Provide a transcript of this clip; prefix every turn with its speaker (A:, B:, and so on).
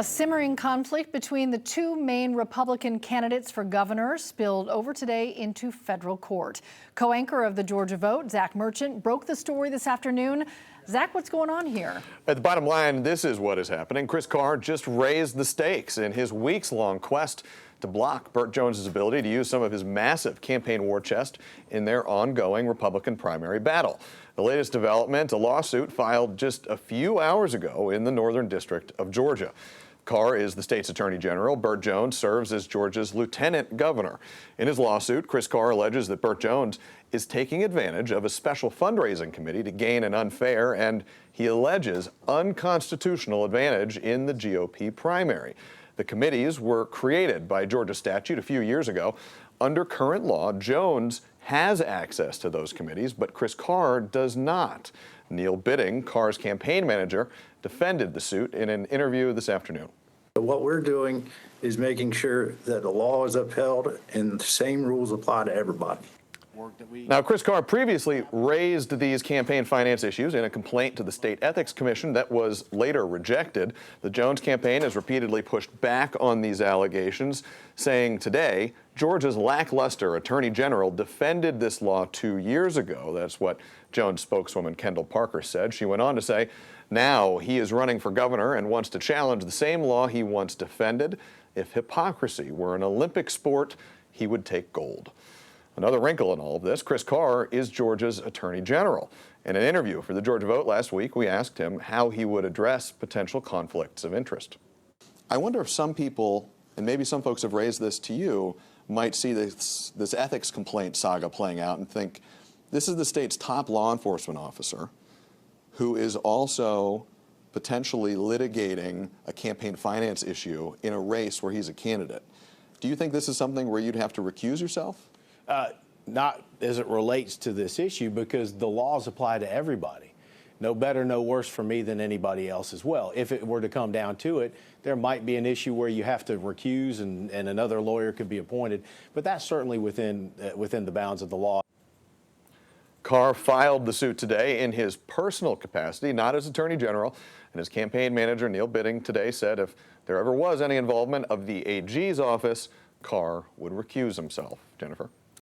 A: A simmering conflict between the two main Republican candidates for governor spilled over today into federal court. Co-anchor of the Georgia Vote, Zach Merchant, broke the story this afternoon. Zach, what's going on here?
B: At the bottom line, this is what is happening. Chris Carr just raised the stakes in his weeks-long quest to block Burt Jones' ability to use some of his massive campaign war chest in their ongoing Republican primary battle. The latest development, a lawsuit filed just a few hours ago in the Northern District of Georgia. Carr is the state's attorney general. Burt Jones serves as Georgia's lieutenant governor. In his lawsuit, Chris Carr alleges that Burt Jones is taking advantage of a special fundraising committee to gain an unfair and, he alleges, unconstitutional advantage in the GOP primary. The committees were created by Georgia statute a few years ago. Under current law, Jones has access to those committees, but Chris Carr does not. Neil Bidding, Carr's campaign manager, defended the suit in an interview this afternoon.
C: What we're doing is making sure that the law is upheld and the same rules apply to everybody.
B: Now, Chris Carr previously raised these campaign finance issues in a complaint to the State Ethics Commission that was later rejected. The Jones campaign has repeatedly pushed back on these allegations, saying today Georgia's lackluster attorney general defended this law 2 years ago. That's what Jones spokeswoman Kendall Parker said. She went on to say, now he is running for governor and wants to challenge the same law he once defended. If hypocrisy were an Olympic sport, he would take gold. Another wrinkle in all of this, Chris Carr is Georgia's attorney general. In an interview for the Georgia Vote last week, we asked him how he would address potential conflicts of interest. I wonder if some people, and maybe some folks have raised this to you, might see this ethics complaint saga playing out and think, this is the state's top law enforcement officer who is also potentially litigating a campaign finance issue in a race where he's a candidate. Do you think this is something where you'd have to recuse yourself?
D: Not as it relates to this issue, because the laws apply to everybody. No better, no worse for me than anybody else as well. If it were to come down to it, there might be an issue where you have to recuse and another lawyer could be appointed, but that's certainly within the bounds of the law.
B: Carr filed the suit today in his personal capacity, not as attorney general, and his campaign manager, Neil Bidding, today said if there ever was any involvement of the AG's office, Carr would recuse himself. Jennifer.